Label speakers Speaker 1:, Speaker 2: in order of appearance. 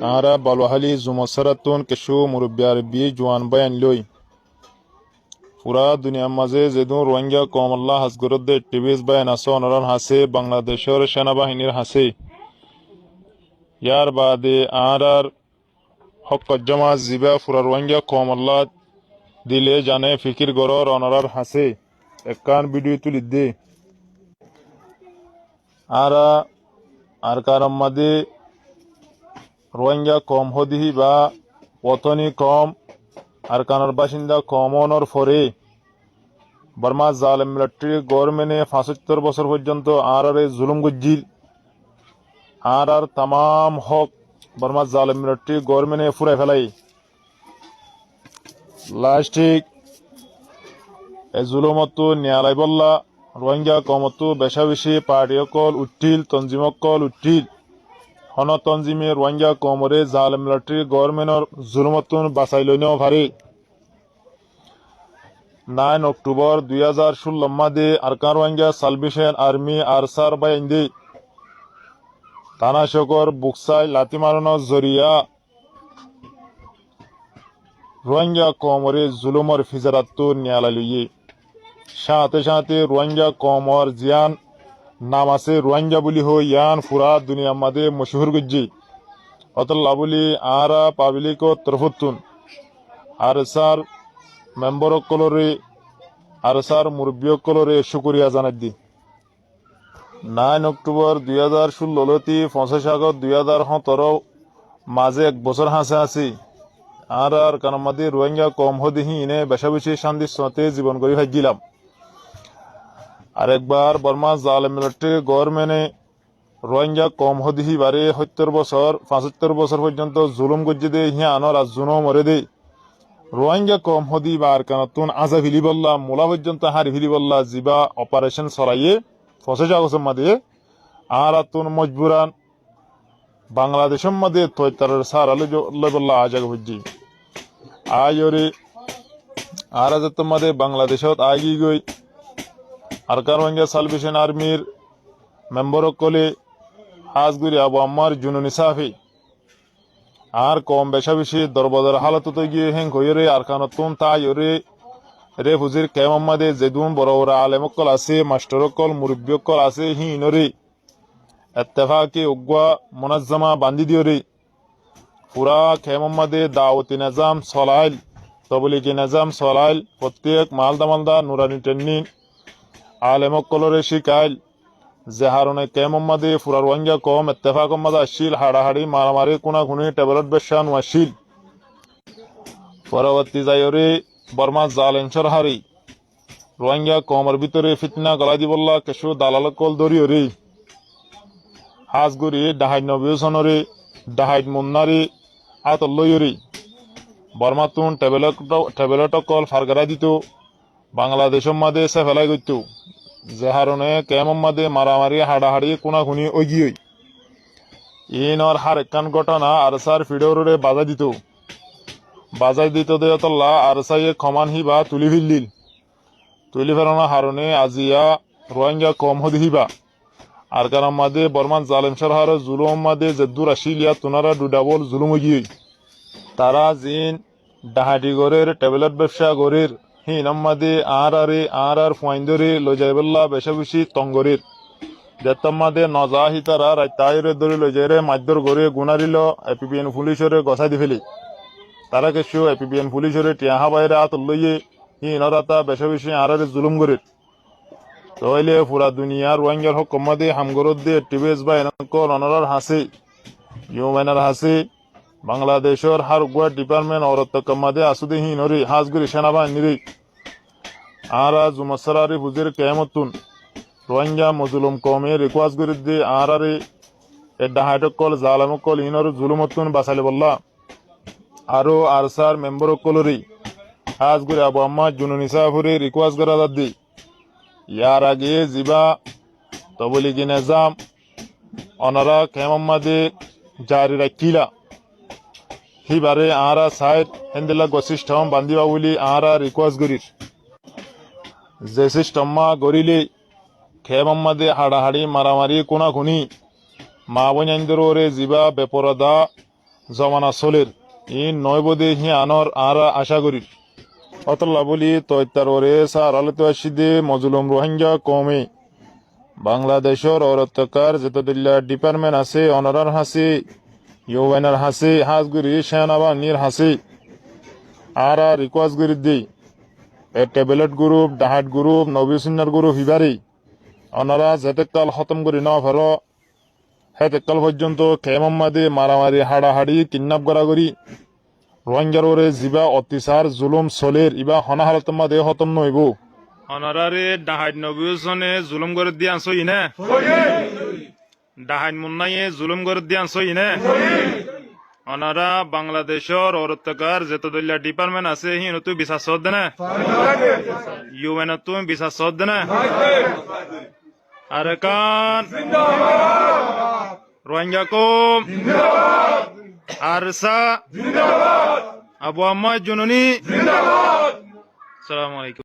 Speaker 1: আরা বালুহালি জুমসারাতুন Keshu মুরব্বিয়ার B জোয়ান বায়ান লই পুরা দুনিয়ার মাঝে যেদুন রোহিঙ্গা কম আল্লাহ হাসগরদ্দে টিভিস বায়ান আছে অনরান হাসে বাংলাদেশের সেনাবাহিনীর হাসে ইয়ার বাদে আর হক জমা জিবা পুরা রোহিঙ্গা কম আল্লাহ দিলে জানে ফিকির গরর অনরার হাসে একান ভিডিও তুলি দে আর কারণ মাদে রোহিঙ্গা কম হদিহি বা পতনি কম আর কানার বাসিন্দা কম অনর ফরে বর্মা জালেম মিলিটারি গভর্নমেন্টে ৭৫ বছর পর্যন্ত আর জুলুম গজ্জিল আর তাম হক বর্মা জালেম মিলিটারি গভর্নমেন্টে ফুরাই ফেলাই লাস্টিক এ জুলুমতো নিয়ালাই বল্লা রোহিঙ্গা কমতো বেশা বেশি পার্টি অকল উঠিল তঞ্জিম অকল উঠিল হন তঞ্জিমে রোহিঙ্গা কমরে জালেম মিলিটারি গভর্নমেন্টর জুলুমতন বাঁচাই লইনেও ভারে 9 অক্টোবর 2016 মাদে আরকান রোহিঙ্গা সালভেশন আর্মি আরসার বাইন্দে তানাশকর বুকসাই লাতি মারানোর জরিয়া রোহিঙ্গা কমরে জুলুমর ফিজারাত্তু নিয়ালা লইয়ে সাথে সাথে রোহিঙ্গা কমর জিয়ান নাম আছে রোহিঙ্গা বলি হো ইয়ান ফুরা দুনিয়া মাদে মশহুর গজ্জি অতল্লা বলি আরা পাবলিক তরফতুন আরসার মেম্বার কলরে আরসার মুরব্বী কলরে শুকরিয়া জানাই দি 9 অক্টোবর 2016 লতি 25 আগস্ট 2017 মাঝে 1 বছর হাসে আছি আর কানামাদি রোহিঙ্গা কম হদিহি ইনে বেশা বেশি শান্তির সাথে জীবন করি ভাগিলাম আরেকবার বর্মা জালেম মিলিটারি গভর্নমেন্টে রোহিঙ্গা কম হদিহি বারে 70 বছর 75 বছর পর্যন্ত জুলুম গজ্জি দে হিয়া আনর আজুনো মরে দে রোহিঙ্গা কম হদি বার কানতুন আজা ভিলি বল্লা মোলা পর্যন্ত হারি ভিলি বল্লা জিবা অপারেশন সরাইয়ে 25 আগস্ট মাদে আর আতুন মজবুরান বাংলাদেশের মাদে তৈতার সার আলো বল্লা আজাগ হজ্জি আয়রে আর আজ মাদে বাংলাদেশত আগি গই আরকান রোহিঙ্গা সালভেশন আর্মির মেম্বার কলে হাজগুড়ি আবু আম্মার জুনুনি সাফি আর কম বেশা বেশি দরবাজার হালাত গিয়ে হেং হইরে আর কানতুন তাইরে রে হুজির কেমাম্মাদে যেদুন বড় বড় আলেমকল আছে মাস্টারকল মুরব্বীকল আছে হিনরে ইত্তেফাকি উগওয়া মুনাজ্জামা বান্ধি দিওরে পুরা কেমাম্মাদে দাওয়াতি নিজাম চলাইল তবলিগি নিজাম চলাইল প্রত্যেক মালদা মালদা নুরানি ট্রেনিং আলেমকলরে শিকাইল যে হারণে কেমাম্মাদে পুরা রোহিঙ্গা কম ইত্তেফাক মাদা আসিল হাড়াহাড়ি মারামারি কোনা খুনি টেবলেট বেশান ওয়াসিল পরবর্তী যাইরে বর্মা জালেনসর হারি রোহিঙ্গা কমর ভিতরে ফিতনা গলা দিবল্লা কেশু দালাল কল দরিয়রে হাজগুড়ি ডাহাই নবিউসনরে ডাহাই মুন্নারে আতল্লয়রে বর্মাতুন টেবলেট কল ফারগারা দিত বাংলাদেশের মাদে সে ফেলাই গইত যে হারণে কেমন মাদে মারামারি হাড়াহাড়ি কোনা খুনি ওগিয়ই ইনর হার একখান ঘটনা আরসার ফিডোরে বাজাই দিত দেয়তল্লা আরসাইয়ে খমান হিবা তুলি ফেরানো হারণে আজিয়া রোহিঙ্গা কম হদি হিবা আর কারণ মাদে বর্মান জালেম সরহার জুলুম মাদে জেদ্দুর আসিলিয়া তুনারা ডুডাবল জুলুম গিয়ে তারা জিন ডাহাটি গড়ের ট্যাবলেট ব্যবসা গড়ের হিনাম মাদে আর ফুয়াইন্দরে লজাইবল্লা বেশা বেশি তঙ্গরের যেতাম মাদে নজাহি তারা রাইতাইরে ধরে লজাইরে মাধ্যর গড়ে গুনারিল এপিবিএন পুলিশরে গছাই দি ফেলি তারা কিছু এপিবিএন পুলিশরে টিয়াহা বাইরে আত লইয়ে হিনরাতা বেশা বেশি আর জুলুম গড়ের তইলে পুরা দুনিয়ার রোহিঙ্গার হকম মাদে হামগরদ দে টিবেস বা এনকল অনরার হাসে ইউমেনার হাসে বাংলাদেশের হার গুয়া ডিপার্টমেন্ট অরত্ত কমাদে আসুদে হিনরে হাজগুড়ি সেনাবাহিনীরে আর জুমসারারি হুজির কেমতুন রোহিঙ্গা মজলুম কমে রিকোয়াজ করে দে আর এ ডাহাইটকল জালামকল হিনর জুলুমতুন বাসালে বল্লা আরো আরসার মেম্বার কলরি হাজগুড়ি আবু আম্মা জুনুনি সাফুরে রিকোয়াজ করা দি ইয়ার আগে জিবা তবলিগি নিজাম অনারা কেমাম্মাদে জারি রাখিলা হিবারে আরা সাইড হেন্দিলা গসিস্টম বান্দিবা বলি আরা রিকোয়াজ করির যে সিস্টম্মা গরিলে খেমাম্মাদে হাড়াহাড়ি মারামারি কোনা খুনি মা বঞ্জরে জিবা বেপরদা জমানা চলের ই নয় বোধে হি আনর আর আশা করি অতল্লা বলি তৈতার ওরে সার আলোতে আসিদে মজলুম রোহিঙ্গা কমে বাংলাদেশের অরত্তকার যেতদিল্লা ডিপার্টমেন্ট আছে অনারার হাসি ইউএনআর হাসি হাজগুড়ি সেনাবাহিনীর হাসি আর রিকোয়েস্ট করি দিই ট্যাবলেট গ্রুপ ডাহাট গ্রুপ নবীসিন্নার গ্রুপ হিবারি ওনারা যেতেকাল খতম করি না ভালো হেতেকাল পর্যন্ত খেমাম্মাদে মারামারি হাড়াহাড়ি কিডন্যাপ করি রোহিঙ্গার ওরে জিবা অত্যাচার জুলুম চলের ইবা হনাহারত মাদে খতম নইব ওনারারে ডাহাট নবীসনে জুলুম করে দিয়ে আনছো ইনে ডাহাট মুন্নাইয়ে জুলুম করে দিয়ে আনছো ইনে ওনারা বাংলাদেশের অরত্তকার যেতদল্লা ডিপার্টমেন্ট আছে হিন তুই বিশ্বাস সদ না ইউএন তুমি বিশ্বাস সদ না আর কান রোহিঙ্গা কম আরসা আবু আম্মা জুনুনি আসসালামু আলাইকুম